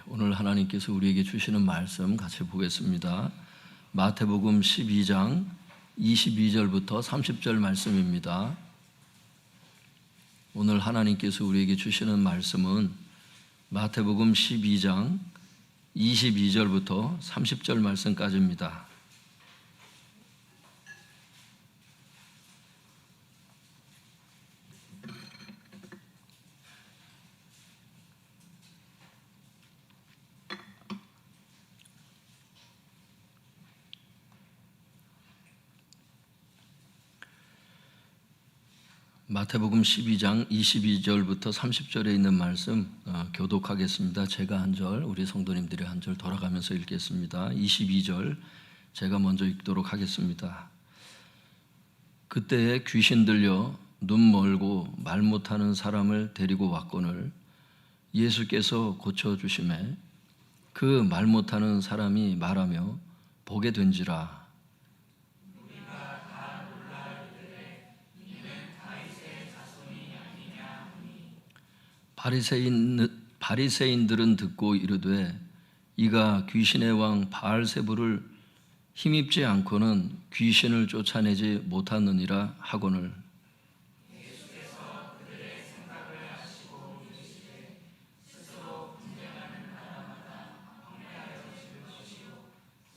오늘 하나님께서 우리에게 주시는 말씀 같이 보겠습니다. 마태복음 12장 22절부터 30절 말씀입니다. 오늘 하나님께서 우리에게 주시는 말씀은 마태복음 12장 22절부터 30절 말씀까지입니다. 마태복음 12장 22절부터 30절에 있는 말씀 교독하겠습니다. 제가 한 절, 우리 성도님들이 한 절 돌아가면서 읽겠습니다. 22절 제가 먼저 읽도록 하겠습니다. 그때에 귀신 들려 눈 멀고 말 못하는 사람을 데리고 왔거늘 예수께서 고쳐주심에 그 말 못하는 사람이 말하며 보게 된지라. 바리새인들은 듣고 이르되 이가 귀신의 왕 바알세불을 힘입지 않고는 귀신을 쫓아내지 못하느니라 하거늘 예수께서 그들의 생각을 아시고 이르시되 스스로 분쟁하는 사람마다 황폐하여 지으시고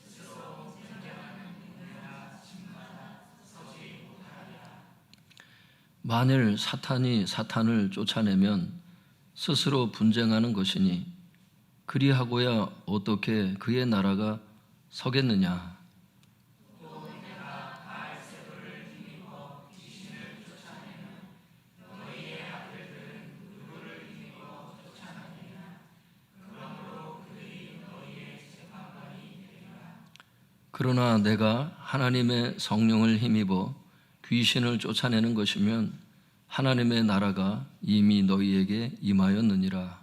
스스로 분쟁하는 인내나 짐마다 서지 못하리라. 만일 사탄이 사탄을 쫓아내면 스스로 분쟁하는 것이니 그리하고야 어떻게 그의 나라가 서겠느냐. 또 내가 바알세불을 힘입어 귀신을 쫓아내면 너희의 아들들은 누구를 힘입어 쫓아내느냐. 그러므로 그들이 너희의 재판관이 되리라. 그러나 내가 하나님의 성령을 힘입어 귀신을 쫓아내는 것이면 하나님의 나라가 이미 너희에게 임하였느니라.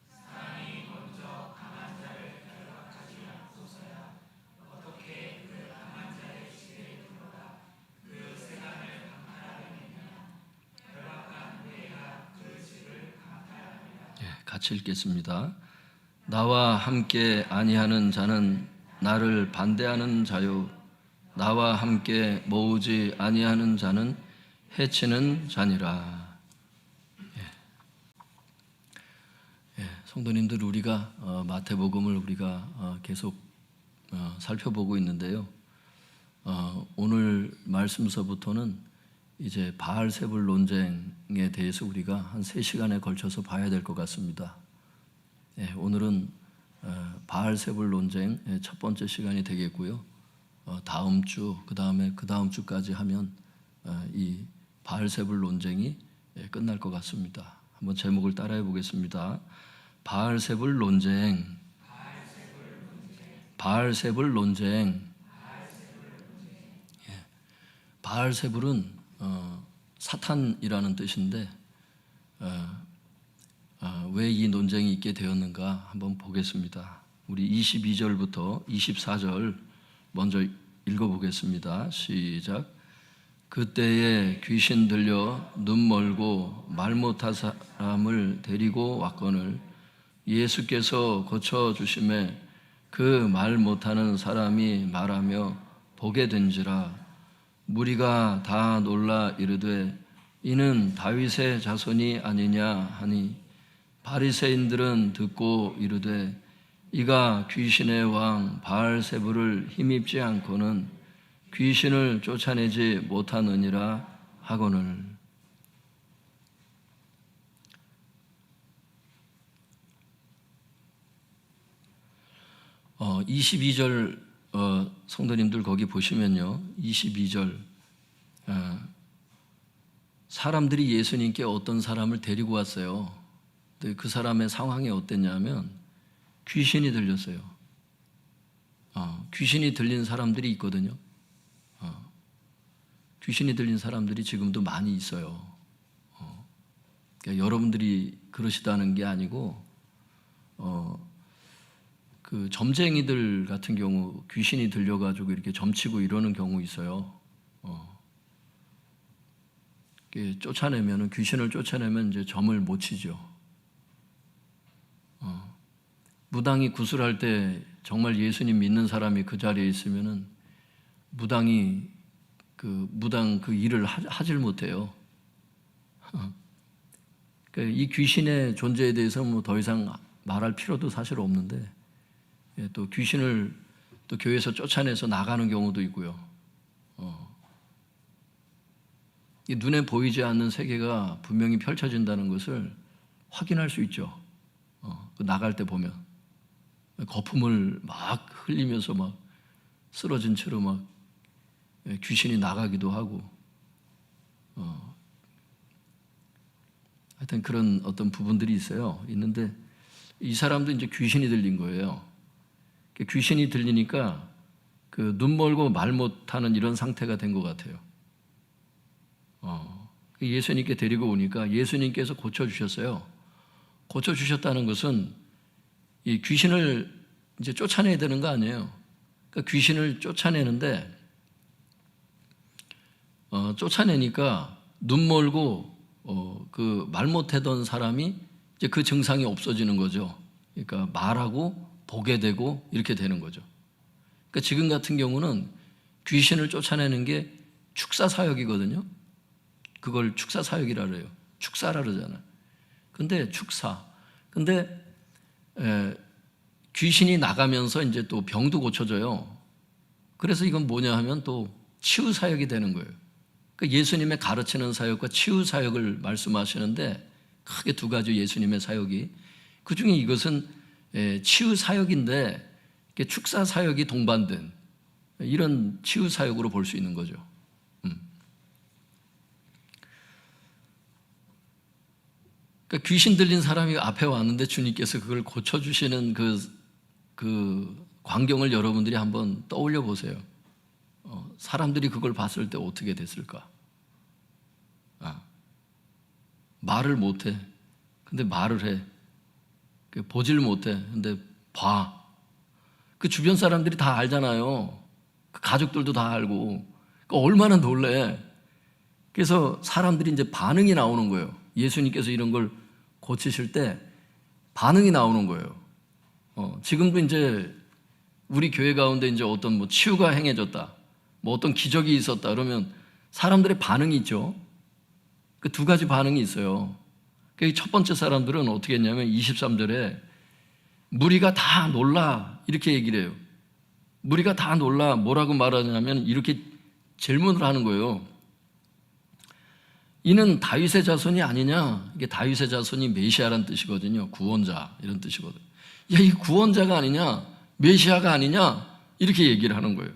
사람이 먼저 강한 자를 결박하지 않고서야 어떻게 그 강한 자의 집에 들어가 그 세간을 강탈하겠느냐. 결박한 후에야 그 집을 강탈하리라. 같이 읽겠습니다. 나와 함께 아니하는 자는 나를 반대하는 자요 나와 함께 모으지 아니하는 자는 해치는 자니라. 성도님들, 우리가 마태복음을 우리가 계속 살펴보고 있는데요. 오늘 말씀서부터는 이제 바알세불 논쟁에 대해서 우리가 한 3시간에 걸쳐서 봐야 될 것 같습니다. 오늘은 바알세불 논쟁 첫 번째 시간이 되겠고요. 다음 주, 그 다음 주까지 하면 이 바알세불 논쟁이 끝날 것 같습니다. 한번 제목을 따라해 보겠습니다. 바알세불 논쟁. 바알세불 논쟁. 바알세불은 사탄이라는 뜻인데 왜 이 논쟁이 있게 되었는가 한번 보겠습니다. 우리 22절부터 24절 먼저 읽어보겠습니다. 시작. 그때에 귀신 들려 눈 멀고 말 못한 사람을 데리고 왔거늘 예수께서 고쳐주심에 그 말 못하는 사람이 말하며 보게 된지라. 무리가 다 놀라 이르되 이는 다윗의 자손이 아니냐 하니 바리새인들은 듣고 이르되 이가 귀신의 왕 바알세불을 힘입지 않고는 귀신을 쫓아내지 못하느니라 하거늘. 22절 성도님들 거기 보시면요. 22절 사람들이 예수님께 어떤 사람을 데리고 왔어요. 근데 그 사람의 상황이 어땠냐면 귀신이 들렸어요. 귀신이 들린 사람들이 있거든요. 귀신이 들린 사람들이 지금도 많이 있어요. 그러니까 여러분들이 그러시다는 게 아니고 그 점쟁이들 같은 경우 귀신이 들려가지고 이렇게 점치고 이러는 경우 있어요. 쫓아내면은 귀신을 쫓아내면 이제 점을 못 치죠. 무당이 구슬할 때 정말 예수님 믿는 사람이 그 자리에 있으면은 무당이 무당 그 일을 하질 못해요. 그러니까 이 귀신의 존재에 대해서 뭐 더 이상 말할 필요도 사실 없는데, 또 귀신을 또 교회에서 쫓아내서 나가는 경우도 있고요. 이 눈에 보이지 않는 세계가 분명히 펼쳐진다는 것을 확인할 수 있죠. 나갈 때 보면 거품을 막 흘리면서 막 쓰러진 채로 막 귀신이 나가기도 하고, 하여튼 그런 어떤 부분들이 있는데 이 사람도 이제 귀신이 들린 거예요. 귀신이 들리니까 눈 멀고 말 못하는 이런 상태가 된 것 같아요. 예수님께 데리고 오니까 예수님께서 고쳐주셨어요. 고쳐주셨다는 것은 이 귀신을 이제 쫓아내야 되는 거 아니에요. 그러니까 귀신을 쫓아내는데, 쫓아내니까 눈 멀고 말 못하던 사람이 이제 그 증상이 없어지는 거죠. 그러니까 말하고 보게 되고 이렇게 되는 거죠. 그러니까 지금 같은 경우는 귀신을 쫓아내는 게 축사 사역이거든요. 그걸 축사 사역이라 그래요. 축사라 그러잖아요. 근데 귀신이 나가면서 이제 또 병도 고쳐져요. 그래서 이건 뭐냐 하면 또 치유 사역이 되는 거예요. 그러니까 예수님의 가르치는 사역과 치유 사역을 말씀하시는데 크게 두 가지 예수님의 사역이, 그 중에 이것은 치유 사역인데 축사 사역이 동반된 이런 치유 사역으로 볼 수 있는 거죠. 그러니까 귀신 들린 사람이 앞에 왔는데 주님께서 그걸 고쳐주시는 그 광경을 여러분들이 한번 떠올려 보세요. 사람들이 그걸 봤을 때 어떻게 됐을까? 말을 못해. 근데 말을 해. 보질 못해. 근데 봐. 그 주변 사람들이 다 알잖아요. 그 가족들도 다 알고. 얼마나 놀래. 그래서 사람들이 이제 반응이 나오는 거예요. 예수님께서 이런 걸 고치실 때 반응이 나오는 거예요. 지금도 이제 우리 교회 가운데 이제 어떤 뭐 치유가 행해졌다, 뭐 어떤 기적이 있었다 그러면 사람들의 반응이 있죠. 그 두 가지 반응이 있어요. 첫 번째 사람들은 어떻게 했냐면 23절에 무리가 다 놀라 이렇게 얘기를 해요. 무리가 다 놀라 뭐라고 말하냐면 이렇게 질문을 하는 거예요. 이는 다윗의 자손이 아니냐? 이게 다윗의 자손이 메시아라는 뜻이거든요. 구원자 이런 뜻이거든요. 야, 이 구원자가 아니냐? 메시아가 아니냐? 이렇게 얘기를 하는 거예요.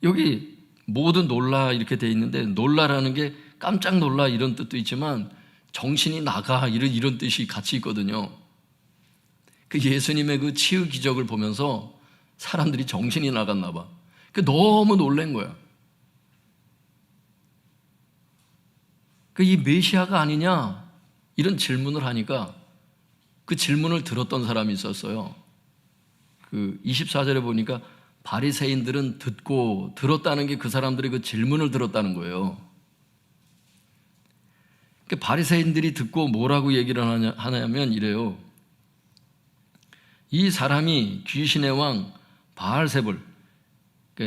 여기 모든 놀라 이렇게 돼 있는데 놀라라는 게 깜짝 놀라 이런 뜻도 있지만 정신이 나가 이런 뜻이 같이 있거든요. 그 예수님의 그 치유 기적을 보면서 사람들이 정신이 나갔나 봐. 너무 놀란 거야. 이 메시아가 아니냐? 이런 질문을 하니까 그 질문을 들었던 사람이 있었어요. 24절에 보니까 바리새인들은 듣고 들었다는 게 그 사람들의 그 질문을 들었다는 거예요. 바리새인들이 듣고 뭐라고 얘기를 하냐면 이래요. 이 사람이 귀신의 왕 바알세불,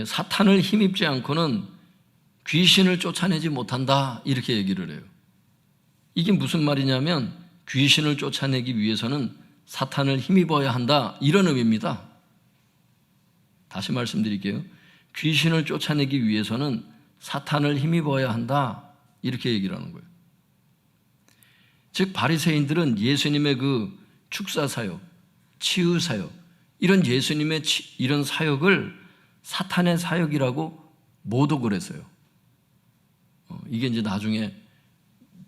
사탄을 힘입지 않고는 귀신을 쫓아내지 못한다 이렇게 얘기를 해요. 이게 무슨 말이냐면 귀신을 쫓아내기 위해서는 사탄을 힘입어야 한다 이런 의미입니다. 다시 말씀드릴게요. 귀신을 쫓아내기 위해서는 사탄을 힘입어야 한다 이렇게 얘기를 하는 거예요. 즉 바리새인들은 예수님의 그 축사 사역, 치유 사역, 이런 예수님의 이런 사역을 사탄의 사역이라고 모독을 했어요. 이게 이제 나중에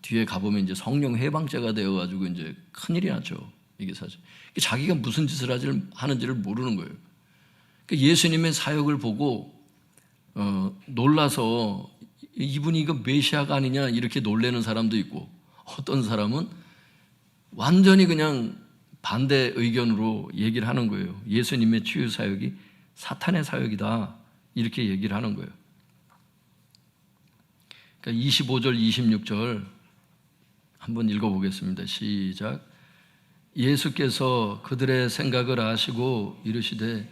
뒤에 가보면 이제 성령 해방죄가 되어가지고 이제 큰일이 났죠. 이게 사실. 자기가 무슨 짓을 하는지를 모르는 거예요. 예수님의 사역을 보고, 놀라서 이분이 이거 메시아가 아니냐 이렇게 놀라는 사람도 있고, 어떤 사람은 완전히 그냥 반대 의견으로 얘기를 하는 거예요. 예수님의 치유 사역이 사탄의 사역이다 이렇게 얘기를 하는 거예요. 25절 26절 한번 읽어보겠습니다. 시작. 예수께서 그들의 생각을 아시고 이르시되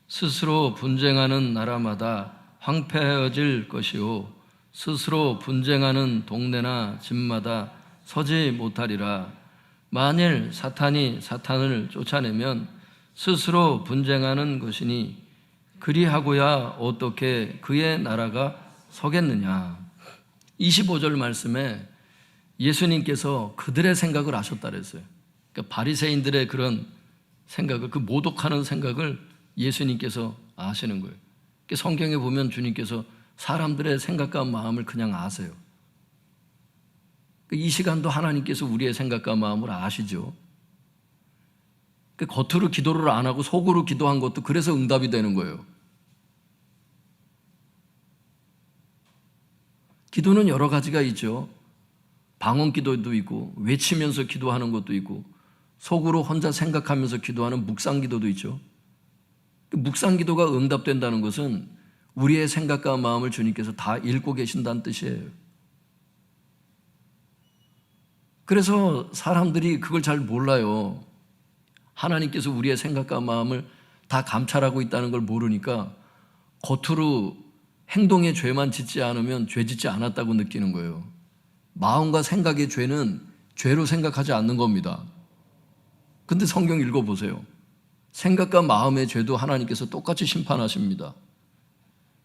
스스로 분쟁하는 나라마다 황폐해질 것이요 스스로 분쟁하는 동네나 집마다 서지 못하리라. 만일 사탄이 사탄을 쫓아내면 스스로 분쟁하는 것이니 그리하고야 어떻게 그의 나라가 서겠느냐. 25절 말씀에 예수님께서 그들의 생각을 아셨다 그랬어요. 그러니까 바리새인들의 그런 생각을, 그 모독하는 생각을 예수님께서 아시는 거예요. 그러니까 성경에 보면 주님께서 사람들의 생각과 마음을 그냥 아세요. 이 시간도 하나님께서 우리의 생각과 마음을 아시죠. 겉으로 기도를 안 하고 속으로 기도한 것도 그래서 응답이 되는 거예요. 기도는 여러 가지가 있죠. 방언 기도도 있고 외치면서 기도하는 것도 있고 속으로 혼자 생각하면서 기도하는 묵상 기도도 있죠. 묵상 기도가 응답된다는 것은 우리의 생각과 마음을 주님께서 다 읽고 계신다는 뜻이에요. 그래서 사람들이 그걸 잘 몰라요. 하나님께서 우리의 생각과 마음을 다 감찰하고 있다는 걸 모르니까 겉으로 행동의 죄만 짓지 않으면 죄 짓지 않았다고 느끼는 거예요. 마음과 생각의 죄는 죄로 생각하지 않는 겁니다. 근데 성경 읽어보세요. 생각과 마음의 죄도 하나님께서 똑같이 심판하십니다.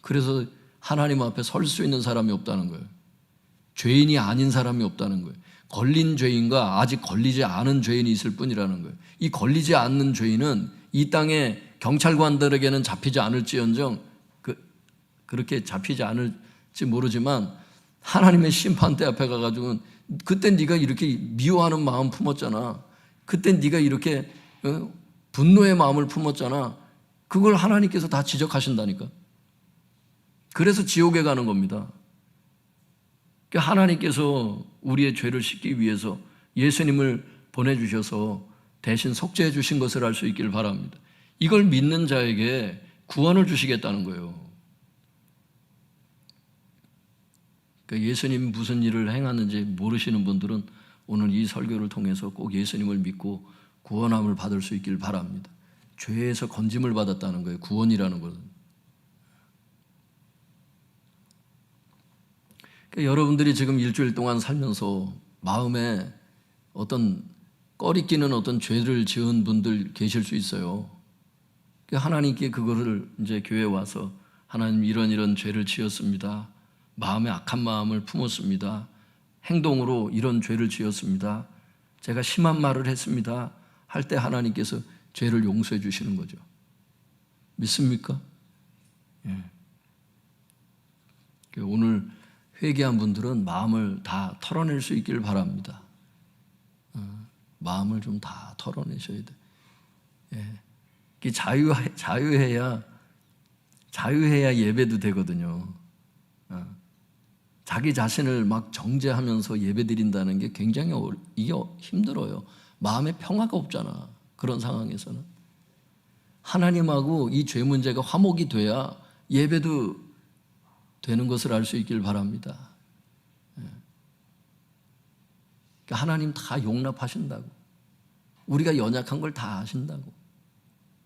그래서 하나님 앞에 설 수 있는 사람이 없다는 거예요. 죄인이 아닌 사람이 없다는 거예요. 걸린 죄인과 아직 걸리지 않은 죄인이 있을 뿐이라는 거예요. 이 걸리지 않는 죄인은 이 땅의 경찰관들에게는 잡히지 않을지언정 그렇게 잡히지 않을지 모르지만 하나님의 심판대 앞에 가가지고는 그때 네가 이렇게 미워하는 마음 품었잖아. 그때 네가 이렇게 분노의 마음을 품었잖아. 그걸 하나님께서 다 지적하신다니까. 그래서 지옥에 가는 겁니다. 하나님께서 우리의 죄를 씻기 위해서 예수님을 보내주셔서 대신 속죄해 주신 것을 알 수 있기를 바랍니다. 이걸 믿는 자에게 구원을 주시겠다는 거예요. 그러니까 예수님이 무슨 일을 행하는지 모르시는 분들은 오늘 이 설교를 통해서 꼭 예수님을 믿고 구원함을 받을 수 있기를 바랍니다. 죄에서 건짐을 받았다는 거예요. 구원이라는 것은. 그러니까 여러분들이 지금 일주일 동안 살면서 마음에 어떤 꺼리끼는 어떤 죄를 지은 분들 계실 수 있어요. 그러니까 하나님께 그거를 이제 교회에 와서 하나님 이런 죄를 지었습니다. 마음에 악한 마음을 품었습니다. 행동으로 이런 죄를 지었습니다. 제가 심한 말을 했습니다. 할 때 하나님께서 죄를 용서해 주시는 거죠. 믿습니까? 예. 오늘 회개한 분들은 마음을 다 털어낼 수 있기를 바랍니다. 마음을 좀 다 털어내셔야 돼. 예. 자유해야 예배도 되거든요. 자기 자신을 막 정죄하면서 예배드린다는 게 굉장히 이게 힘들어요. 마음에 평화가 없잖아. 그런 상황에서는 하나님하고 이 죄 문제가 화목이 돼야 예배도 되는 것을 알 수 있길 바랍니다. 그러니까 하나님 다 용납하신다고. 우리가 연약한 걸 다 아신다고.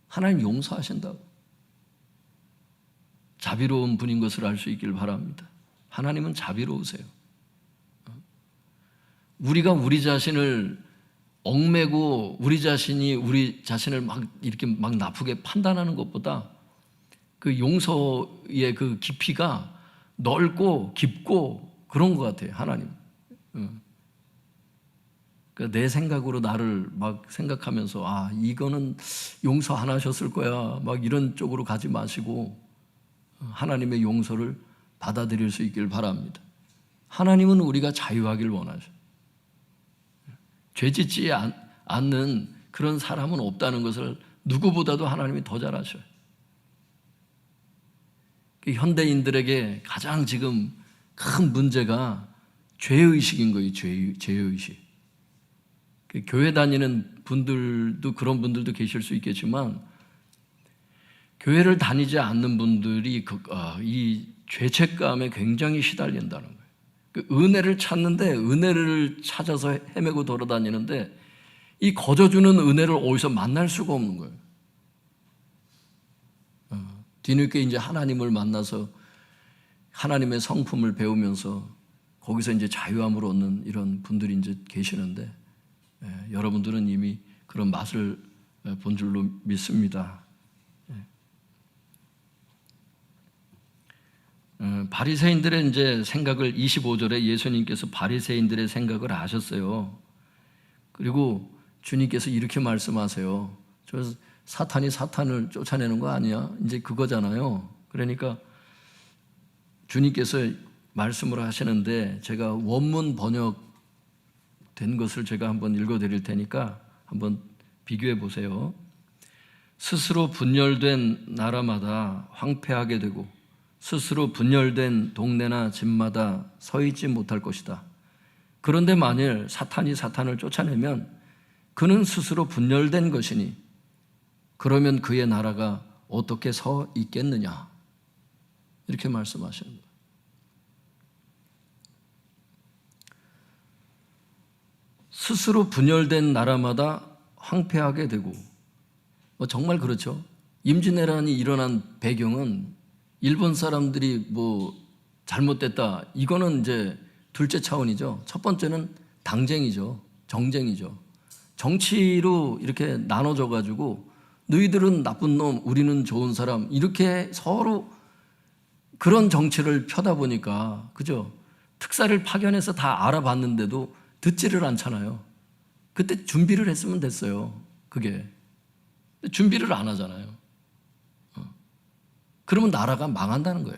하나님 용서하신다고. 자비로운 분인 것을 알 수 있길 바랍니다. 하나님은 자비로우세요. 우리가 우리 자신을 얽매고 우리 자신이 우리 자신을 막 이렇게 막 나쁘게 판단하는 것보다 그 용서의 그 깊이가 넓고 깊고 그런 것 같아요. 하나님. 그러니까 내 생각으로 나를 막 생각하면서 이거는 용서 안 하셨을 거야 막 이런 쪽으로 가지 마시고 하나님의 용서를 받아들일 수 있길 바랍니다. 하나님은 우리가 자유하길 원하셔요. 죄 짓지 않는 그런 사람은 없다는 것을 누구보다도 하나님이 더 잘 아셔요. 현대인들에게 가장 지금 큰 문제가 죄의식인 거예요. 죄의식. 교회 다니는 분들도 그런 분들도 계실 수 있겠지만 교회를 다니지 않는 분들이 이 죄책감에 굉장히 시달린다는 거예요. 은혜를 찾는데 은혜를 찾아서 헤매고 돌아다니는데 이 거저주는 은혜를 어디서 만날 수가 없는 거예요. 뒤늦게 이제 하나님을 만나서 하나님의 성품을 배우면서 거기서 이제 자유함을 얻는 이런 분들이 이제 계시는데, 여러분들은 이미 그런 맛을 본 줄로 믿습니다. 바리새인들의 이제 생각을 25절에 예수님께서 바리새인들의 생각을 아셨어요. 그리고 주님께서 이렇게 말씀하세요. 저 사탄이 사탄을 쫓아내는 거 아니야? 이제 그거잖아요. 그러니까 주님께서 말씀을 하시는데 제가 원문 번역된 것을 제가 한번 읽어드릴 테니까 한번 비교해 보세요. 스스로 분열된 나라마다 황폐하게 되고 스스로 분열된 동네나 집마다 서 있지 못할 것이다. 그런데 만일 사탄이 사탄을 쫓아내면 그는 스스로 분열된 것이니 그러면 그의 나라가 어떻게 서 있겠느냐, 이렇게 말씀하시는 거예요. 스스로 분열된 나라마다 황폐하게 되고, 정말 그렇죠. 임진왜란이 일어난 배경은 일본 사람들이 뭐 잘못됐다, 이거는 이제 둘째 차원이죠. 첫 번째는 당쟁이죠. 정쟁이죠. 정치로 이렇게 나눠져 가지고 너희들은 나쁜 놈, 우리는 좋은 사람, 이렇게 서로 그런 정치를 펴다 보니까, 그죠? 특사를 파견해서 다 알아봤는데도 듣지를 않잖아요. 그때 준비를 했으면 됐어요. 그게 준비를 안 하잖아요. 그러면 나라가 망한다는 거예요.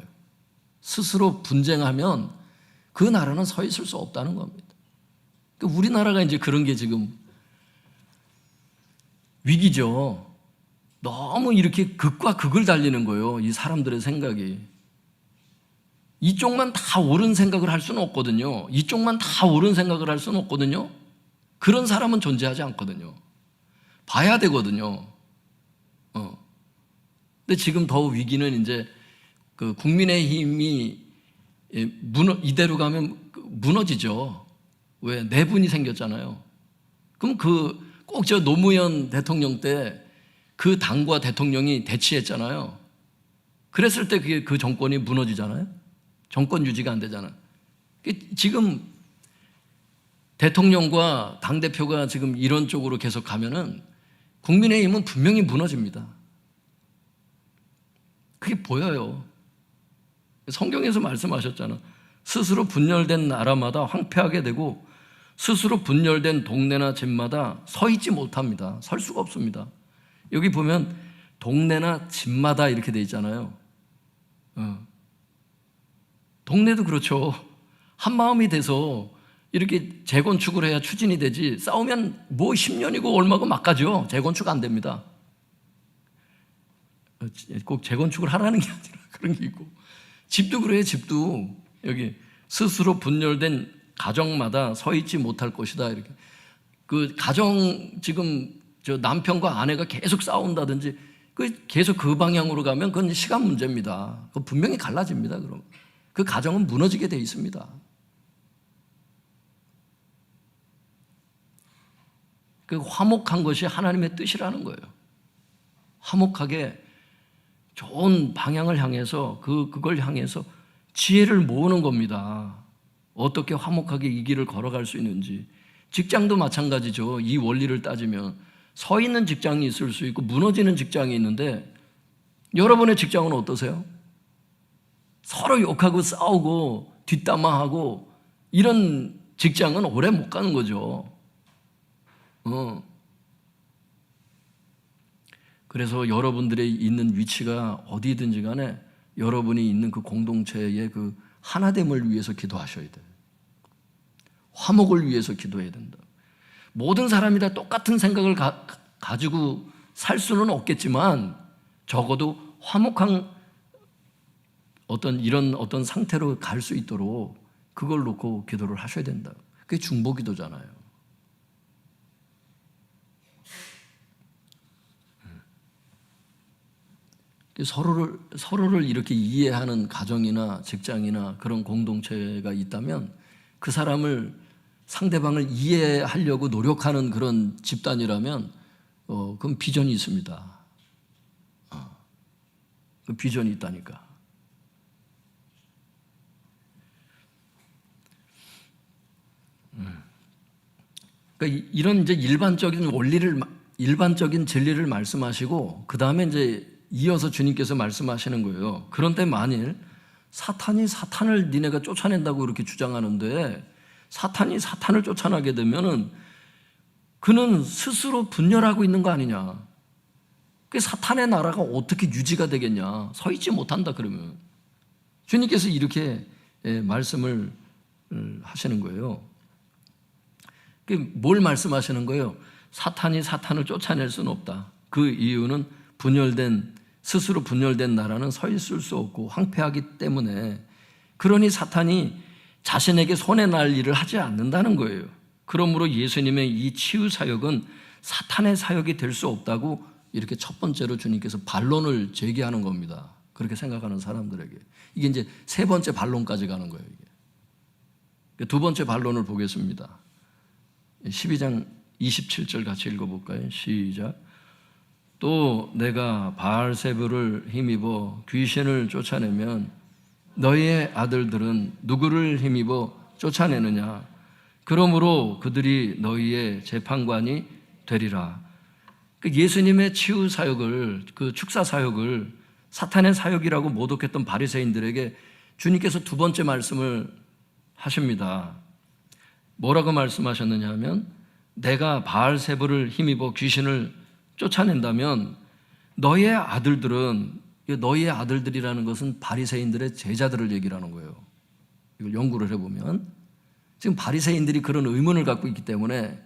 스스로 분쟁하면 그 나라는 서 있을 수 없다는 겁니다. 그러니까 우리나라가 이제 그런 게 지금 위기죠. 너무 이렇게 극과 극을 달리는 거예요. 이 사람들의 생각이. 이쪽만 다 옳은 생각을 할 수는 없거든요. 이쪽만 다 옳은 생각을 할 수는 없거든요. 그런 사람은 존재하지 않거든요. 봐야 되거든요. 근데 지금 더 위기는 이제 그 국민의힘이 이대로 가면 무너지죠. 왜? 내분이 생겼잖아요. 그럼 꼭 저 노무현 대통령 때 그 당과 대통령이 대치했잖아요. 그랬을 때 그 정권이 무너지잖아요. 정권 유지가 안 되잖아요. 지금 대통령과 당대표가 지금 이런 쪽으로 계속 가면은 국민의힘은 분명히 무너집니다. 그게 보여요. 성경에서 말씀하셨잖아. 스스로 분열된 나라마다 황폐하게 되고 스스로 분열된 동네나 집마다 서 있지 못합니다. 설 수가 없습니다. 여기 보면 동네나 집마다 이렇게 돼 있잖아요. 동네도 그렇죠. 한 마음이 돼서 이렇게 재건축을 해야 추진이 되지, 싸우면 뭐 10년이고 얼마고 막 가죠. 재건축 안 됩니다. 꼭 재건축을 하라는 게 아니라 그런 게 있고, 집도 그래요. 집도 여기 스스로 분열된 가정마다 서 있지 못할 것이다, 이렇게. 그 가정 지금 저 남편과 아내가 계속 싸운다든지 계속 그 방향으로 가면 그건 시간 문제입니다. 그건 분명히 갈라집니다. 그럼 그 가정은 무너지게 돼 있습니다. 그 화목한 것이 하나님의 뜻이라는 거예요. 화목하게 좋은 방향을 향해서 그걸 향해서 지혜를 모으는 겁니다. 어떻게 화목하게 이 길을 걸어갈 수 있는지. 직장도 마찬가지죠. 이 원리를 따지면 서 있는 직장이 있을 수 있고 무너지는 직장이 있는데, 여러분의 직장은 어떠세요? 서로 욕하고 싸우고 뒷담화하고 이런 직장은 오래 못 가는 거죠. 그래서 여러분들의 있는 위치가 어디든지 간에 여러분이 있는 그 공동체의 그 하나됨을 위해서 기도하셔야 돼요. 화목을 위해서 기도해야 된다. 모든 사람이 다 똑같은 생각을 가지고 살 수는 없겠지만 적어도 화목한 이런 상태로 갈 수 있도록 그걸 놓고 기도를 하셔야 된다. 그게 중보기도잖아요. 서로를 이렇게 이해하는 가정이나 직장이나 그런 공동체가 있다면 그 사람을 상대방을 이해하려고 노력하는 그런 집단이라면 그건 비전이 있습니다. 그 비전이 있다니까. 그러니까 이런 이제 일반적인 진리를 말씀하시고 그 다음에 이제 이어서 주님께서 말씀하시는 거예요. 그런데 만일 사탄이 사탄을 니네가 쫓아낸다고 이렇게 주장하는데 사탄이 사탄을 쫓아나게 되면은 그는 스스로 분열하고 있는 거 아니냐. 그 사탄의 나라가 어떻게 유지가 되겠냐. 서 있지 못한다 그러면. 주님께서 이렇게 말씀을 하시는 거예요. 뭘 말씀하시는 거예요? 사탄이 사탄을 쫓아낼 수는 없다. 그 이유는 스스로 분열된 나라는 서 있을 수 없고 황폐하기 때문에, 그러니 사탄이 자신에게 손해 날 일을 하지 않는다는 거예요. 그러므로 예수님의 이 치유 사역은 사탄의 사역이 될 수 없다고 이렇게 첫 번째로 주님께서 반론을 제기하는 겁니다. 그렇게 생각하는 사람들에게. 이게 이제 세 번째 반론까지 가는 거예요. 이게. 두 번째 반론을 보겠습니다. 12장 27절 같이 읽어볼까요? 시작. 또 내가 바알세불을 힘입어 귀신을 쫓아내면 너희의 아들들은 누구를 힘입어 쫓아내느냐? 그러므로 그들이 너희의 재판관이 되리라. 예수님의 치유 사역을, 그 축사 사역을 사탄의 사역이라고 모독했던 바리새인들에게 주님께서 두 번째 말씀을 하십니다. 뭐라고 말씀하셨느냐 하면, 내가 바알세불을 힘입어 귀신을 쫓아낸다면 너희의 아들들은, 너희의 아들들이라는 것은 바리새인들의 제자들을 얘기를 하는 거예요. 이걸 연구를 해보면 지금 바리새인들이 그런 의문을 갖고 있기 때문에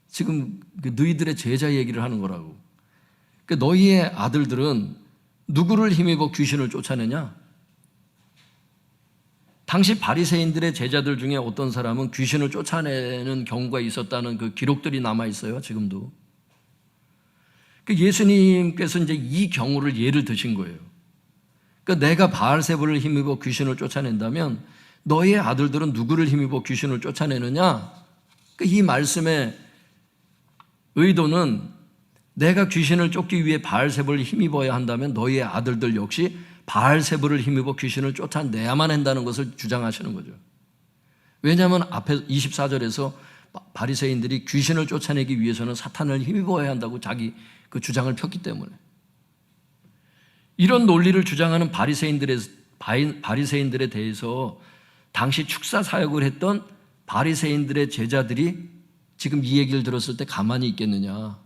지금 너희들의 제자 얘기를 하는 거라고. 그러니까 너희의 아들들은 누구를 힘입어 귀신을 쫓아내냐? 당시 바리새인들의 제자들 중에 어떤 사람은 귀신을 쫓아내는 경우가 있었다는 그 기록들이 남아 있어요. 지금도. 예수님께서 이제 이 경우를 예를 드신 거예요. 그러니까 내가 바알세불을 힘입어 귀신을 쫓아낸다면 너희의 아들들은 누구를 힘입어 귀신을 쫓아내느냐? 그러니까 이 말씀의 의도는 내가 귀신을 쫓기 위해 바알세불을 힘입어야 한다면 너희의 아들들 역시 바알세불을 힘입어 귀신을 쫓아내야만 한다는 것을 주장하시는 거죠. 왜냐하면 앞에 24절에서 바리새인들이 귀신을 쫓아내기 위해서는 사탄을 힘입어야 한다고 자기 그 주장을 폈기 때문에, 이런 논리를 주장하는 바리새인들에 대해서 당시 축사 사역을 했던 바리새인들의 제자들이 지금 이 얘기를 들었을 때 가만히 있겠느냐?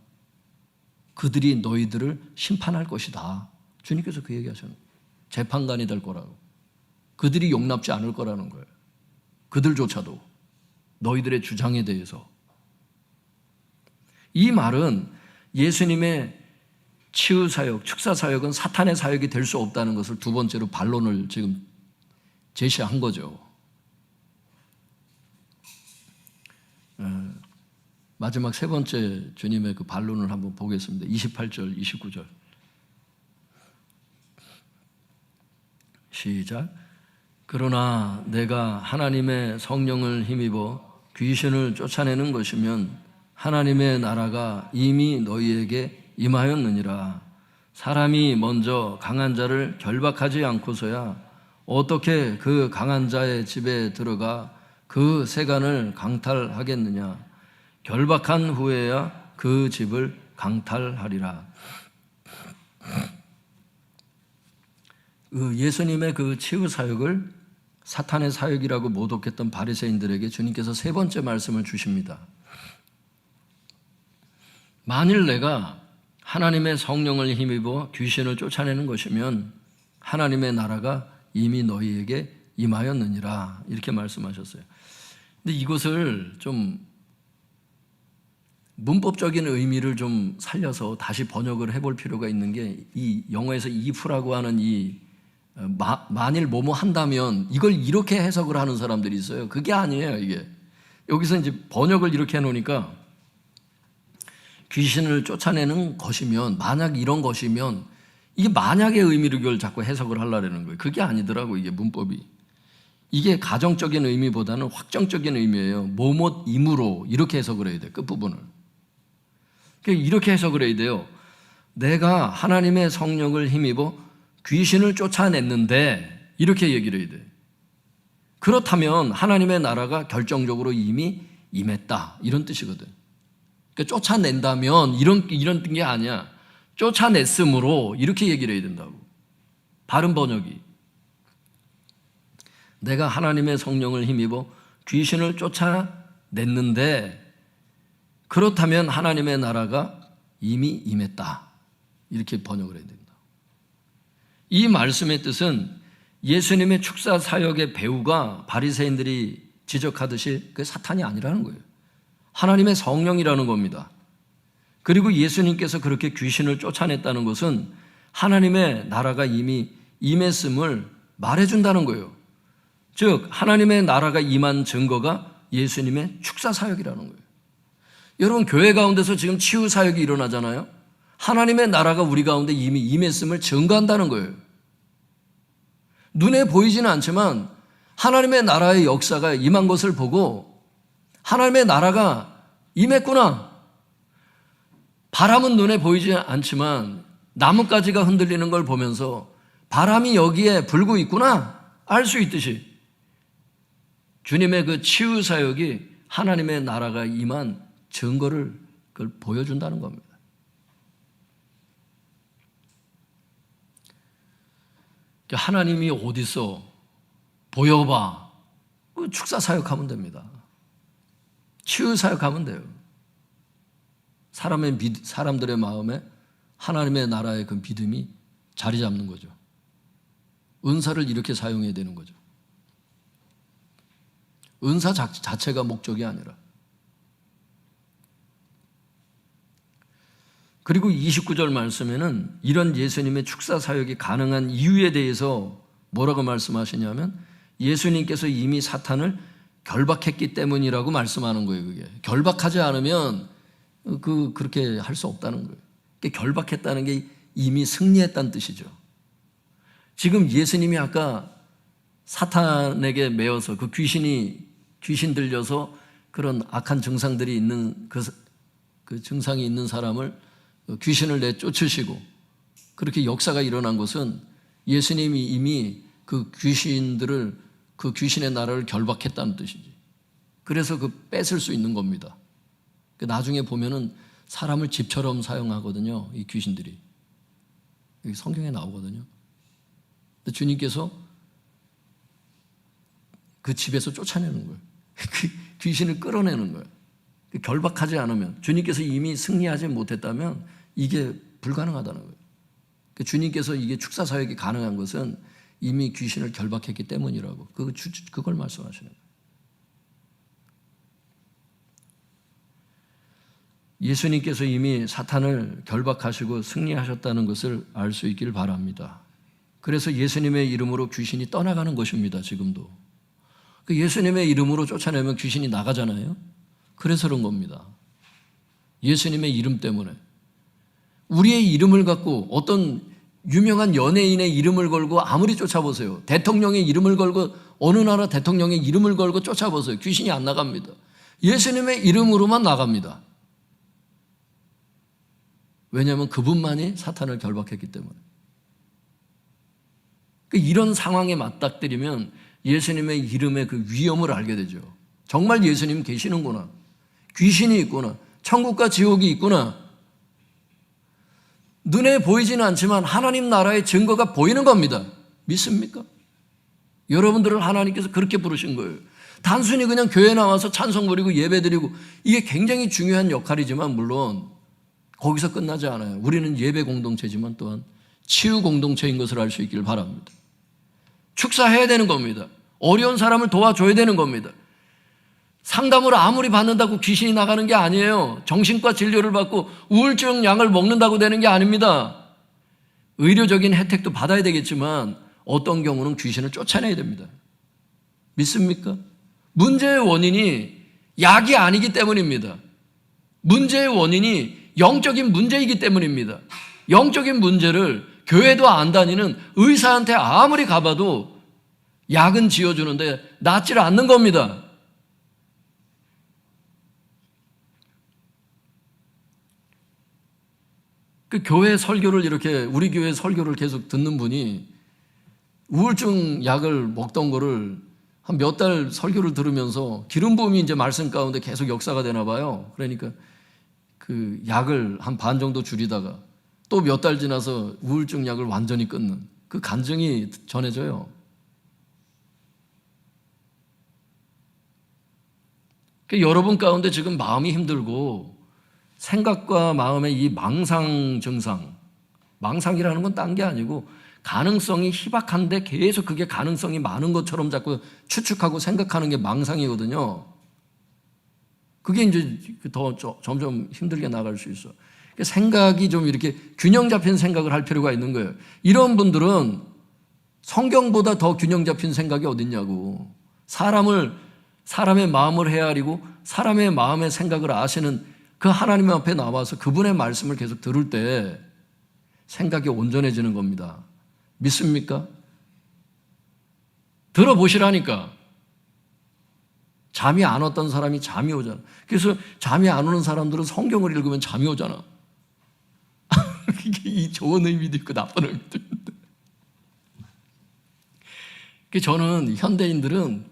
그들이 너희들을 심판할 것이다. 주님께서 그 얘기하셨는 거예요. 재판관이 될 거라고. 그들이 용납지 않을 거라는 거예요. 그들조차도 너희들의 주장에 대해서. 이 말은 예수님의 치유 사역, 축사 사역은 사탄의 사역이 될 수 없다는 것을 두 번째로 반론을 지금 제시한 거죠. 마지막 세 번째 주님의 그 반론을 한번 보겠습니다. 28절, 29절. 시작. 그러나 내가 하나님의 성령을 힘입어 귀신을 쫓아내는 것이면 하나님의 나라가 이미 너희에게 임하였느니라. 사람이 먼저 강한 자를 결박하지 않고서야 어떻게 그 강한 자의 집에 들어가 그 세간을 강탈하겠느냐? 결박한 후에야 그 집을 강탈하리라. 예수님의 그 치유 사역을 사탄의 사역이라고 모독했던 바리새인들에게 주님께서 세 번째 말씀을 주십니다. 만일 내가 하나님의 성령을 힘입어 귀신을 쫓아내는 것이면 하나님의 나라가 이미 너희에게 임하였느니라. 이렇게 말씀하셨어요. 근데 이것을 좀 문법적인 의미를 좀 살려서 다시 번역을 해볼 필요가 있는 게, 이 영어에서 if라고 하는 이 만일 뭐뭐 한다면 이걸 이렇게 해석을 하는 사람들이 있어요. 그게 아니에요. 이게 여기서 이제 번역을 이렇게 해놓으니까 귀신을 쫓아내는 것이면, 만약 이런 것이면, 이게 만약의 의미로 이걸 자꾸 해석을 하려는 거예요. 그게 아니더라고, 이게 문법이. 이게 가정적인 의미보다는 확정적인 의미예요. 뭐뭐임으로 이렇게 해석을 해야 돼요. 끝부분을. 이렇게 해석을 해야 돼요. 내가 하나님의 성령을 힘입어 귀신을 쫓아냈는데 이렇게 얘기를 해야 돼요. 그렇다면 하나님의 나라가 결정적으로 이미 임했다 이런 뜻이거든. 그러니까 쫓아낸다면 이런 게 아니야. 쫓아냈으므로 이렇게 얘기를 해야 된다고. 바른 번역이 내가 하나님의 성령을 힘입어 귀신을 쫓아냈는데 그렇다면 하나님의 나라가 이미 임했다 이렇게 번역을 해야 된다. 이 말씀의 뜻은 예수님의 축사 사역의 배후가 바리새인들이 지적하듯이 그게 사탄이 아니라는 거예요. 하나님의 성령이라는 겁니다. 그리고 예수님께서 그렇게 귀신을 쫓아냈다는 것은 하나님의 나라가 이미 임했음을 말해준다는 거예요. 즉 하나님의 나라가 임한 증거가 예수님의 축사 사역이라는 거예요. 여러분 교회 가운데서 지금 치유 사역이 일어나잖아요. 하나님의 나라가 우리 가운데 이미 임했음을 증거한다는 거예요. 눈에 보이지는 않지만 하나님의 나라의 역사가 임한 것을 보고 하나님의 나라가 임했구나. 바람은 눈에 보이지 않지만 나뭇가지가 흔들리는 걸 보면서 바람이 여기에 불고 있구나 알 수 있듯이 주님의 그 치유 사역이 하나님의 나라가 임한 증거를 그걸 보여준다는 겁니다. 하나님이 어디 있어? 보여봐. 축사 사역하면 됩니다. 치유 사역하면 돼요. 사람들의 마음에 하나님의 나라의 그 믿음이 자리 잡는 거죠. 은사를 이렇게 사용해야 되는 거죠. 은사 자체가 목적이 아니라. 그리고 29절 말씀에는 이런 예수님의 축사 사역이 가능한 이유에 대해서 뭐라고 말씀하시냐면 예수님께서 이미 사탄을 결박했기 때문이라고 말씀하는 거예요. 그게 결박하지 않으면 그렇게 할 수 없다는 거예요. 결박했다는 게 이미 승리했다는 뜻이죠. 지금 예수님이 아까 사탄에게 매어서 그 귀신 들려서 그런 악한 증상들이 있는 그 증상이 있는 사람을 귀신을 내쫓으시고 그렇게 역사가 일어난 것은 예수님이 이미 그 귀신의 나라를 결박했다는 뜻이지. 그래서 뺏을 수 있는 겁니다. 나중에 보면은 사람을 집처럼 사용하거든요. 이 귀신들이. 여기 성경에 나오거든요. 근데 주님께서 그 집에서 쫓아내는 거예요. 그 귀신을 끌어내는 거예요. 결박하지 않으면, 주님께서 이미 승리하지 못했다면 이게 불가능하다는 거예요. 주님께서 이게 축사 사역이 가능한 것은 이미 귀신을 결박했기 때문이라고 그걸 말씀하시는 거예요. 예수님께서 이미 사탄을 결박하시고 승리하셨다는 것을 알 수 있기를 바랍니다. 그래서 예수님의 이름으로 귀신이 떠나가는 것입니다. 지금도. 예수님의 이름으로 쫓아내면 귀신이 나가잖아요. 그래서 그런 겁니다. 예수님의 이름 때문에. 우리의 이름을 갖고 어떤 유명한 연예인의 이름을 걸고 아무리 쫓아보세요. 대통령의 이름을 걸고 어느 나라 대통령의 이름을 걸고 쫓아보세요. 귀신이 안 나갑니다. 예수님의 이름으로만 나갑니다. 왜냐하면 그분만이 사탄을 결박했기 때문에. 이런 상황에 맞닥뜨리면 예수님의 이름의 그 위엄을 알게 되죠. 정말 예수님 계시는구나. 귀신이 있구나. 천국과 지옥이 있구나. 눈에 보이지는 않지만 하나님 나라의 증거가 보이는 겁니다. 믿습니까? 여러분들을 하나님께서 그렇게 부르신 거예요. 단순히 그냥 교회 나와서 찬송 부리고 예배 드리고 이게 굉장히 중요한 역할이지만 물론 거기서 끝나지 않아요. 우리는 예배 공동체지만 또한 치유 공동체인 것을 알 수 있기를 바랍니다. 축사해야 되는 겁니다. 어려운 사람을 도와줘야 되는 겁니다. 상담을 아무리 받는다고 귀신이 나가는 게 아니에요. 정신과 진료를 받고 우울증 약을 먹는다고 되는 게 아닙니다. 의료적인 혜택도 받아야 되겠지만 어떤 경우는 귀신을 쫓아내야 됩니다. 믿습니까? 문제의 원인이 약이 아니기 때문입니다. 문제의 원인이 영적인 문제이기 때문입니다. 영적인 문제를 교회도 안 다니는 의사한테 아무리 가봐도 약은 지어주는데 낫질 않는 겁니다. 그 교회 설교를 이렇게 우리 교회 설교를 계속 듣는 분이 우울증 약을 먹던 거를 한 몇 달 설교를 들으면서 기름 부음이 이제 말씀 가운데 계속 역사가 되나 봐요. 그러니까 그 약을 한 반 정도 줄이다가 또 몇 달 지나서 우울증 약을 완전히 끊는 그 간증이 전해져요. 여러분 가운데 지금 마음이 힘들고 생각과 마음의 이 망상 증상, 망상이라는 건 딴 게 아니고 가능성이 희박한데 계속 그게 가능성이 많은 것처럼 자꾸 추측하고 생각하는 게 망상이거든요. 그게 이제 더 점점 힘들게 나갈 수 있어. 생각이 좀 이렇게 균형 잡힌 생각을 할 필요가 있는 거예요. 이런 분들은 성경보다 더 균형 잡힌 생각이 어딨냐고. 사람의 마음을 헤아리고 사람의 마음의 생각을 아시는 그 하나님 앞에 나와서 그분의 말씀을 계속 들을 때 생각이 온전해지는 겁니다. 믿습니까? 들어보시라니까. 잠이 안 왔던 사람이 잠이 오잖아. 그래서 잠이 안 오는 사람들은 성경을 읽으면 잠이 오잖아. 이 좋은 의미도 있고 나쁜 의미도 있는데. 저는 현대인들은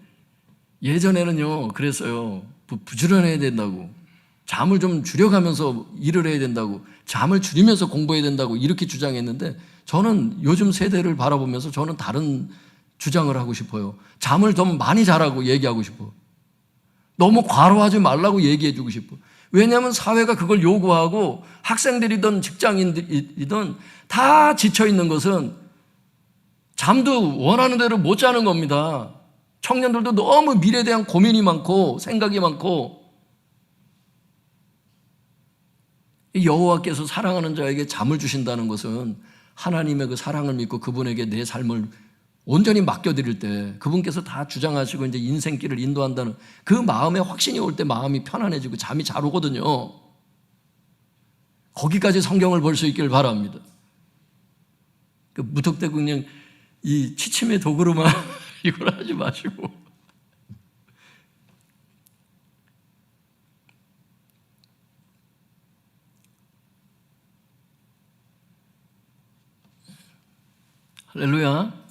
예전에는요 그랬어요. 부지런해야 된다고, 잠을 좀 줄여가면서 일을 해야 된다고, 잠을 줄이면서 공부해야 된다고 이렇게 주장했는데 저는 요즘 세대를 바라보면서 저는 다른 주장을 하고 싶어요. 잠을 좀 많이 자라고 얘기하고 싶어. 너무 과로하지 말라고 얘기해 주고 싶어. 왜냐하면 사회가 그걸 요구하고 학생들이든 직장인들이든 다 지쳐 있는 것은 잠도 원하는 대로 못 자는 겁니다. 청년들도 너무 미래에 대한 고민이 많고 생각이 많고, 여호와께서 사랑하는 자에게 잠을 주신다는 것은 하나님의 그 사랑을 믿고 그분에게 내 삶을 온전히 맡겨드릴 때 그분께서 다 주장하시고 이제 인생길을 인도한다는 그 마음에 확신이 올 때 마음이 편안해지고 잠이 잘 오거든요. 거기까지 성경을 볼 수 있길 바랍니다. 무턱대고 그냥 이 취침의 도구로만 이걸 하지 마시고. 할렐루야.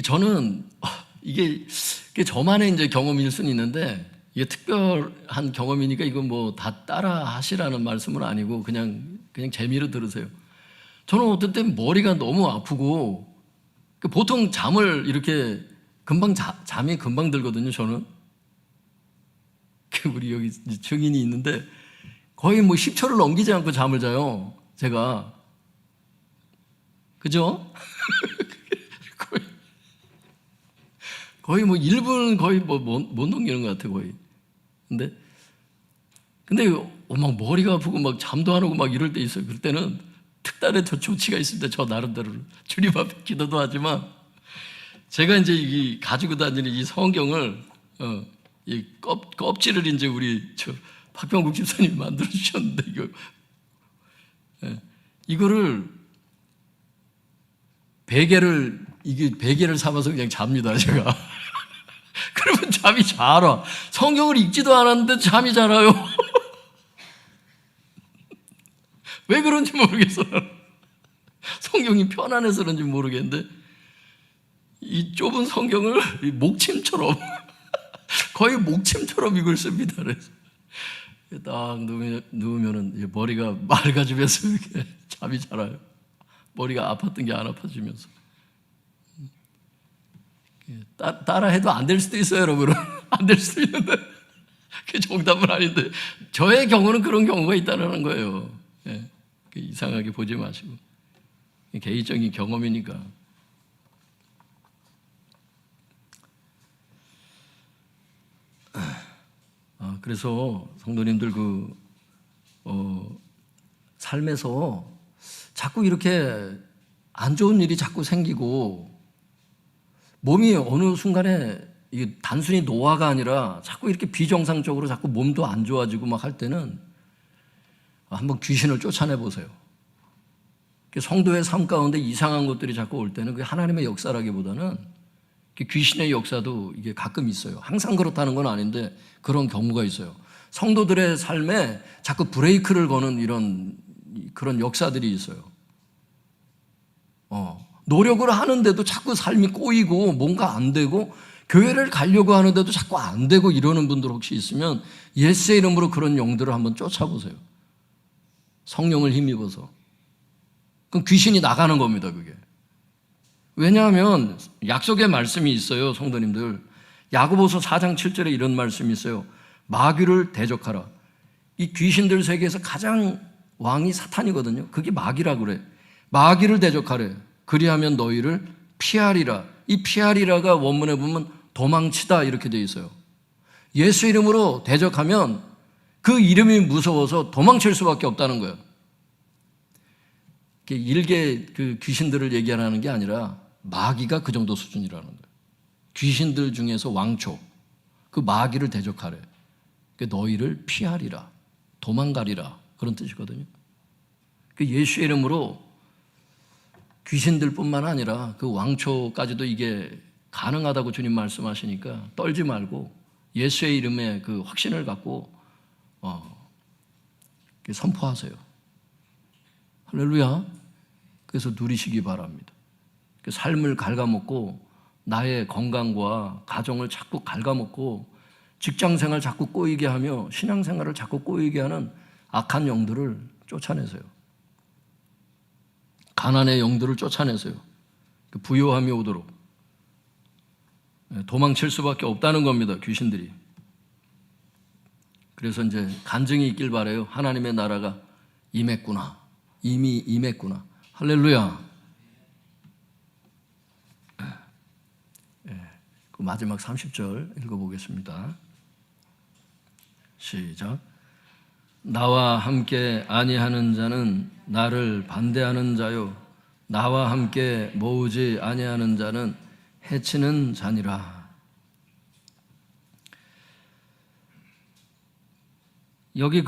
저는 이게 저만의 이제 경험일 수는 있는데 이게 특별한 경험이니까 이거 뭐 다 따라 하시라는 말씀은 아니고 그냥 재미로 들으세요. 저는 어떤 때 머리가 너무 아프고 보통 잠을 이렇게 금방 잠이 금방 들거든요. 저는 우리 여기 증인이 있는데 거의 뭐 10초를 넘기지 않고 잠을 자요. 제가 그죠? 거의 뭐 1분 거의 뭐 못 넘기는 것 같아 거의. 근데 막 머리가 아프고 막 잠도 안 오고 막 이럴 때 있어요. 그럴 때는 특단의 조치가 있습니다. 저 나름대로 주님 앞에 기도도 하지만 제가 이제 이 가지고 다니는 이 성경을 이 껍질을 이제 우리 박병국 집사님 만들어 주셨는데 이거를 베개를 삼아서 그냥 잡니다, 제가. 그러면 잠이 잘 와. 성경을 읽지도 않았는데 잠이 잘 와요. 왜 그런지 모르겠어요. 성경이 편안해서 그런지 모르겠는데 이 좁은 성경을 목침처럼 거의 목침처럼 이걸 씁니다. 그래서 딱 누우면은 머리가 맑아지면서 이렇게 잠이 잘 와요. 머리가 아팠던 게 안 아파지면서. 따라 해도 안 될 수도 있어요, 여러분은. 안 될 수도 있는데 그게 정답은 아닌데 저의 경우는 그런 경우가 있다는 거예요. 예, 이상하게 보지 마시고 개인적인 경험이니까. 그래서 성도님들 삶에서 자꾸 이렇게 안 좋은 일이 자꾸 생기고 몸이 어느 순간에 이게 단순히 노화가 아니라 자꾸 이렇게 비정상적으로 자꾸 몸도 안 좋아지고 막 할 때는 한번 귀신을 쫓아내 보세요. 성도의 삶 가운데 이상한 것들이 자꾸 올 때는 그게 하나님의 역사라기보다는 귀신의 역사도 이게 가끔 있어요. 항상 그렇다는 건 아닌데 그런 경우가 있어요. 성도들의 삶에 자꾸 브레이크를 거는 그런 역사들이 있어요. 노력을 하는데도 자꾸 삶이 꼬이고 뭔가 안 되고, 교회를 가려고 하는데도 자꾸 안 되고 이러는 분들 혹시 있으면 예수의 이름으로 그런 영들을 한번 쫓아보세요. 성령을 힘입어서. 그럼 귀신이 나가는 겁니다, 그게. 왜냐하면 약속의 말씀이 있어요, 성도님들. 야고보서 4장 7절에 이런 말씀이 있어요. 마귀를 대적하라. 이 귀신들 세계에서 가장 왕이 사탄이거든요. 그게 마귀라 그래. 마귀를 대적하래. 그리하면 너희를 피하리라. 이 피하리라가 원문에 보면 도망치다 이렇게 되어 있어요. 예수 이름으로 대적하면 그 이름이 무서워서 도망칠 수밖에 없다는 거예요. 일개 그 귀신들을 얘기하는 게 아니라 마귀가 그 정도 수준이라는 거예요. 귀신들 중에서 왕초, 그 마귀를 대적하래. 너희를 피하리라, 도망가리라, 그런 뜻이거든요. 예수의 이름으로 귀신들뿐만 아니라 그 왕초까지도 이게 가능하다고 주님 말씀하시니까 떨지 말고 예수의 이름에 그 확신을 갖고 선포하세요. 할렐루야. 그래서 누리시기 바랍니다. 삶을 갉아먹고 나의 건강과 가정을 자꾸 갉아먹고 직장생활 자꾸 꼬이게 하며 신앙생활을 자꾸 꼬이게 하는 악한 영들을 쫓아내세요. 가난의 영들을 쫓아내세요. 부요함이 오도록. 도망칠 수밖에 없다는 겁니다, 귀신들이. 그래서 이제 간증이 있길 바라요. 하나님의 나라가 임했구나. 이미 임했구나. 할렐루야. 그 마지막 30절 읽어보겠습니다. 시작. 나와 함께 아니하는 자는 나를 반대하는 자요, 나와 함께 모으지 아니하는 자는 해치는 자니라. 여기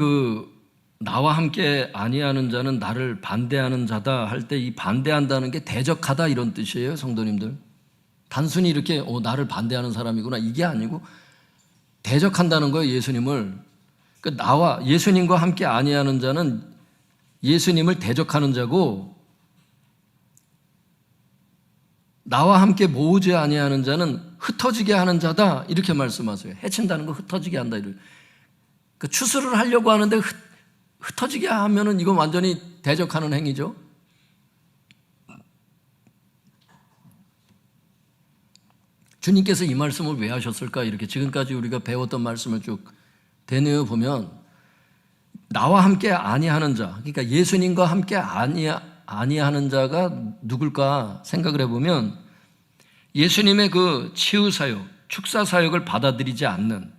나와 함께 아니하는 자는 나를 반대하는 자다 할 때 이 반대한다는 게 대적하다 이런 뜻이에요, 성도님들. 단순히 이렇게 나를 반대하는 사람이구나 이게 아니고 대적한다는 거예요, 예수님을. 나와 예수님과 함께 아니하는 자는 예수님을 대적하는 자고, 나와 함께 모으지 아니하는 자는 흩어지게 하는 자다 이렇게 말씀하세요. 해친다는 거 흩어지게 한다. 추수를 하려고 하는데 흩어지게 하면은 이건 완전히 대적하는 행위죠. 주님께서 이 말씀을 왜 하셨을까? 이렇게 지금까지 우리가 배웠던 말씀을 쭉 되뇌어 보면 나와 함께 아니하는 자, 그러니까 예수님과 함께 아니하는 자가 누굴까 생각을 해보면 예수님의 그 치유 사역, 축사 사역을 받아들이지 않는,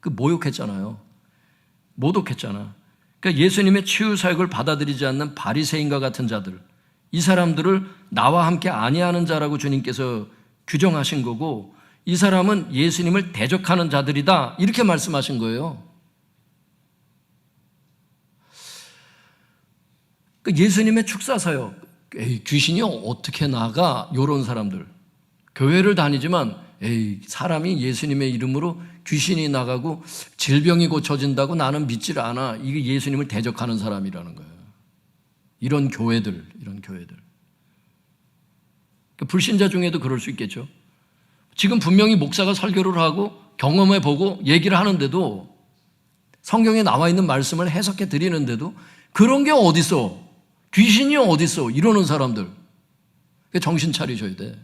모욕했잖아요. 모독했잖아. 그러니까 예수님의 치유 사역을 받아들이지 않는 바리새인과 같은 자들, 이 사람들을 나와 함께 아니하는 자라고 주님께서 규정하신 거고, 이 사람은 예수님을 대적하는 자들이다 이렇게 말씀하신 거예요. 예수님의 축사사역, 귀신이 어떻게 나가? 이런 사람들. 교회를 다니지만 사람이 예수님의 이름으로 귀신이 나가고 질병이 고쳐진다고 나는 믿질 않아. 이게 예수님을 대적하는 사람이라는 거예요. 이런 교회들. 불신자 중에도 그럴 수 있겠죠. 지금 분명히 목사가 설교를 하고 경험해보고 얘기를 하는데도, 성경에 나와 있는 말씀을 해석해 드리는데도 그런 게 어딨어? 귀신이 어딨어? 이러는 사람들. 정신 차리셔야 돼.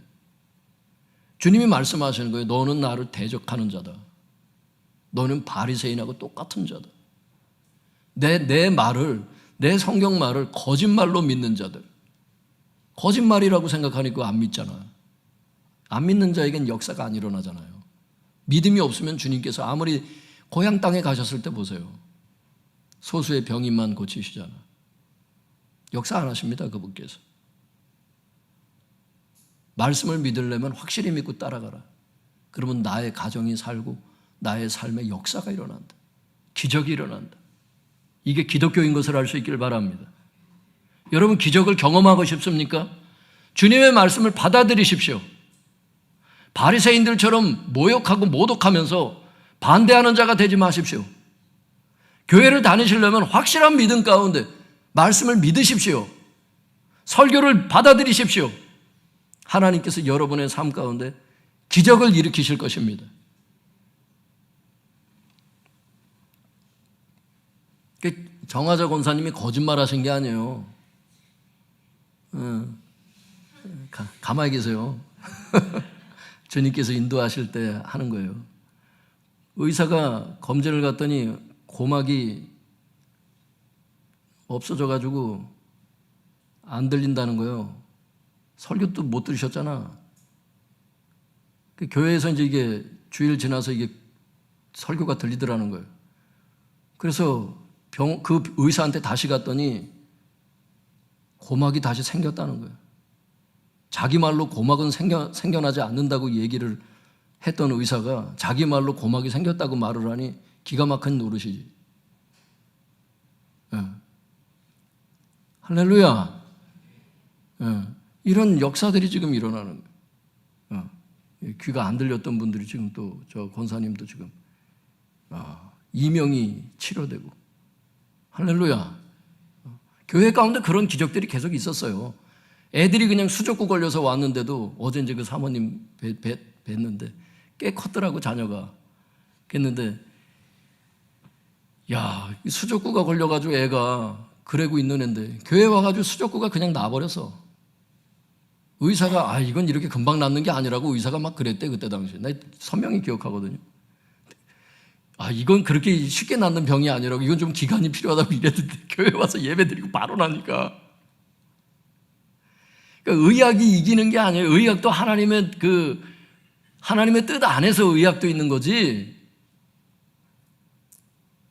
주님이 말씀하시는 거예요. 너는 나를 대적하는 자다. 너는 바리새인하고 똑같은 자다. 내 말을, 내 성경 말을 거짓말로 믿는 자들. 거짓말이라고 생각하니까 안 믿잖아. 안 믿는 자에겐 역사가 안 일어나잖아요. 믿음이 없으면 주님께서 아무리 고향 땅에 가셨을 때 보세요. 소수의 병인만 고치시잖아. 역사 안 하십니다, 그분께서. 말씀을 믿으려면 확실히 믿고 따라가라. 그러면 나의 가정이 살고 나의 삶에 역사가 일어난다. 기적이 일어난다. 이게 기독교인 것을 알 수 있기를 바랍니다. 여러분, 기적을 경험하고 싶습니까? 주님의 말씀을 받아들이십시오. 바리새인들처럼 모욕하고 모독하면서 반대하는 자가 되지 마십시오. 교회를 다니시려면 확실한 믿음 가운데 말씀을 믿으십시오. 설교를 받아들이십시오. 하나님께서 여러분의 삶 가운데 기적을 일으키실 것입니다. 정화자 권사님이 거짓말하신 게 아니에요. 가만히 계세요. 주님께서 인도하실 때 하는 거예요. 의사가 검진을 갔더니 고막이 없어져가지고 안 들린다는 거예요. 설교도 못 들으셨잖아. 교회에서 이제 이게 주일 지나서 이게 설교가 들리더라는 거예요. 그래서 그 의사한테 다시 갔더니 고막이 다시 생겼다는 거예요. 자기 말로 고막은 생겨나지 않는다고 얘기를 했던 의사가 자기 말로 고막이 생겼다고 말을 하니 기가 막힌 노릇이지. 예. 할렐루야. 예. 이런 역사들이 지금 일어나는 거예요. 귀가 안 들렸던 분들이 지금 또 저 권사님도 지금 이명이 치료되고. 할렐루야. 교회 가운데 그런 기적들이 계속 있었어요. 애들이 그냥 수족구 걸려서 왔는데도 어제 이제 그 사모님 뵀는데 꽤 컸더라고 자녀가. 그랬는데 야, 수족구가 걸려가지고 애가 그러고 있는 애인데 교회 와가지고 수족구가 그냥 나버렸어. 의사가 이건 이렇게 금방 낫는 게 아니라고 의사가 막 그랬대 그때 당시에. 나 선명히 기억하거든요. 이건 그렇게 쉽게 낫는 병이 아니라고, 이건 좀 기간이 필요하다고 이랬는데 교회 와서 예배 드리고 바로 나니까. 그러니까 의학이 이기는 게 아니에요. 의학도 하나님의 뜻 안에서 의학도 있는 거지.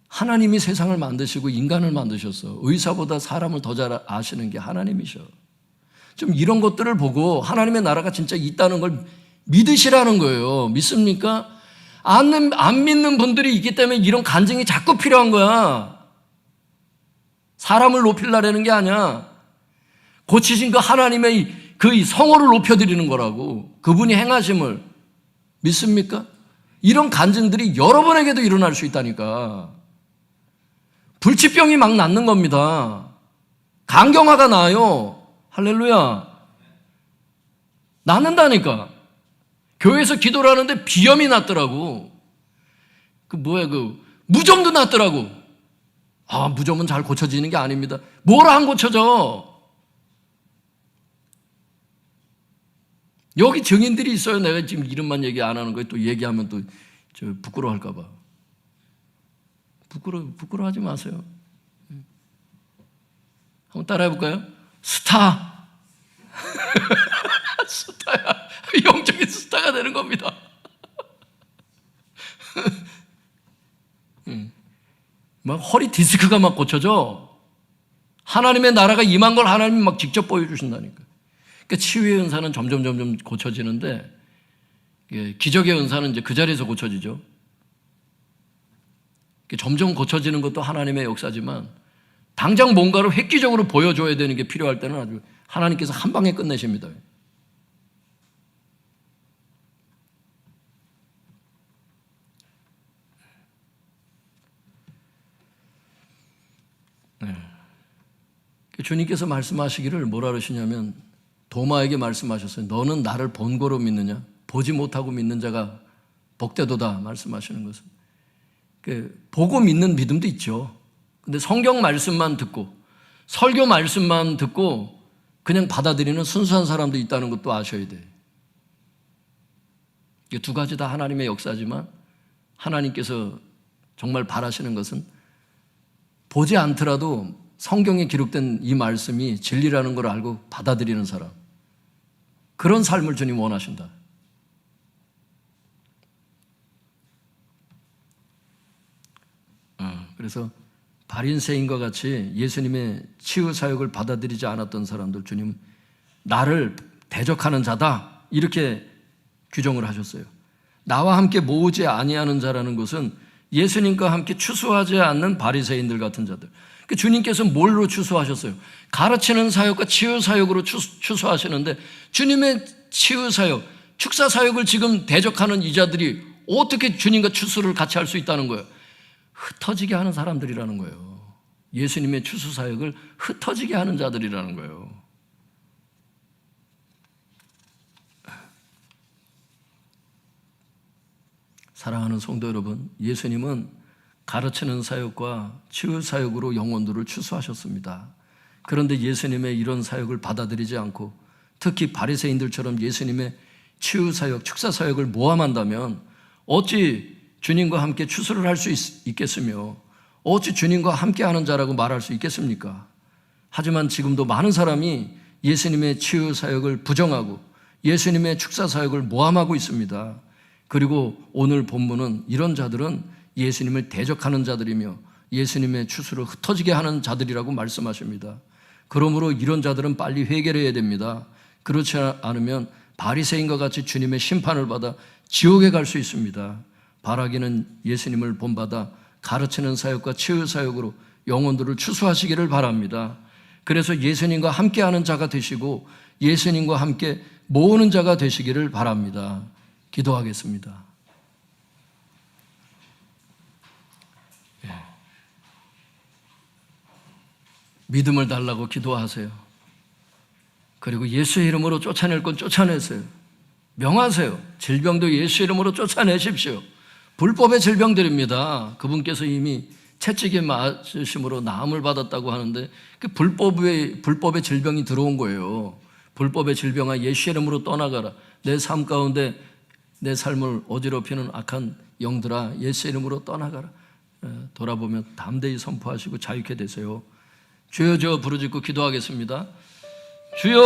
하나님이 세상을 만드시고 인간을 만드셨어. 의사보다 사람을 더 잘 아시는 게 하나님이셔. 좀 이런 것들을 보고 하나님의 나라가 진짜 있다는 걸 믿으시라는 거예요. 믿습니까? 안 믿는 분들이 있기 때문에 이런 간증이 자꾸 필요한 거야. 사람을 높이려는 게 아니야. 고치신 그 하나님의 그 성호를 높여드리는 거라고. 그분이 행하심을. 믿습니까? 이런 간증들이 여러분에게도 일어날 수 있다니까. 불치병이 막 낫는 겁니다. 간경화가 나요. 할렐루야. 낫는다니까. 교회에서 기도를 하는데 비염이 낫더라고. 무좀도 낫더라고. 무좀은 잘 고쳐지는 게 아닙니다. 뭘 안 고쳐져? 여기 증인들이 있어요. 내가 지금 이름만 얘기 안 하는 거예요. 또 얘기하면 또 부끄러워할까봐. 부끄러워하지 마세요. 한번 따라해볼까요? 스타. 스타야. 영적인 스타가 되는 겁니다. 막 허리 디스크가 막 고쳐져. 하나님의 나라가 임한 걸 하나님이 막 직접 보여주신다니까. 그러니까 치유의 은사는 점점 고쳐지는데, 기적의 은사는 이제 그 자리에서 고쳐지죠. 점점 고쳐지는 것도 하나님의 역사지만, 당장 뭔가를 획기적으로 보여줘야 되는 게 필요할 때는 아주 하나님께서 한 방에 끝내십니다. 주님께서 말씀하시기를 뭐라 그러시냐면, 도마에게 말씀하셨어요. 너는 나를 본고로 믿느냐? 보지 못하고 믿는 자가 복되도다 말씀하시는 것은. 보고 믿는 믿음도 있죠. 근데 성경 말씀만 듣고 설교 말씀만 듣고 그냥 받아들이는 순수한 사람도 있다는 것도 아셔야 돼요. 이 두 가지 다 하나님의 역사지만 하나님께서 정말 바라시는 것은 보지 않더라도 성경에 기록된 이 말씀이 진리라는 걸 알고 받아들이는 사람, 그런 삶을 주님 원하신다. 그래서 바리새인과 같이 예수님의 치유 사역을 받아들이지 않았던 사람들, 주님 나를 대적하는 자다 이렇게 규정을 하셨어요. 나와 함께 모으지 아니하는 자라는 것은 예수님과 함께 추수하지 않는 바리새인들 같은 자들. 주님께서 뭘로 추수하셨어요? 가르치는 사역과 치유 사역으로 추수하시는데, 주님의 치유 사역, 축사 사역을 지금 대적하는 이 자들이 어떻게 주님과 추수를 같이 할 수 있다는 거예요? 흩어지게 하는 사람들이라는 거예요. 예수님의 추수 사역을 흩어지게 하는 자들이라는 거예요. 사랑하는 성도 여러분, 예수님은 가르치는 사역과 치유 사역으로 영혼들을 추수하셨습니다. 그런데 예수님의 이런 사역을 받아들이지 않고 특히 바리새인들처럼 예수님의 치유 사역, 축사 사역을 모함한다면 어찌 주님과 함께 추수를 할 수 있겠으며 어찌 주님과 함께하는 자라고 말할 수 있겠습니까? 하지만 지금도 많은 사람이 예수님의 치유 사역을 부정하고 예수님의 축사 사역을 모함하고 있습니다. 그리고 오늘 본문은 이런 자들은 예수님을 대적하는 자들이며 예수님의 추수를 흩어지게 하는 자들이라고 말씀하십니다. 그러므로 이런 자들은 빨리 회개를 해야 됩니다. 그렇지 않으면 바리새인과 같이 주님의 심판을 받아 지옥에 갈 수 있습니다. 바라기는 예수님을 본받아 가르치는 사역과 치유 사역으로 영혼들을 추수하시기를 바랍니다. 그래서 예수님과 함께하는 자가 되시고 예수님과 함께 모으는 자가 되시기를 바랍니다. 기도하겠습니다. 믿음을 달라고 기도하세요. 그리고 예수의 이름으로 쫓아낼 건 쫓아내세요. 명하세요. 질병도 예수 이름으로 쫓아내십시오. 불법의 질병들입니다. 그분께서 이미 채찍에 맞으심으로 나음을 받았다고 하는데 그 불법의 질병이 들어온 거예요. 불법의 질병아 예수 이름으로 떠나가라. 내 삶 가운데 내 삶을 어지럽히는 악한 영들아 예수 이름으로 떠나가라. 돌아보면 담대히 선포하시고 자유케 되세요. 주여 주여 부르짖고 기도하겠습니다. 주여.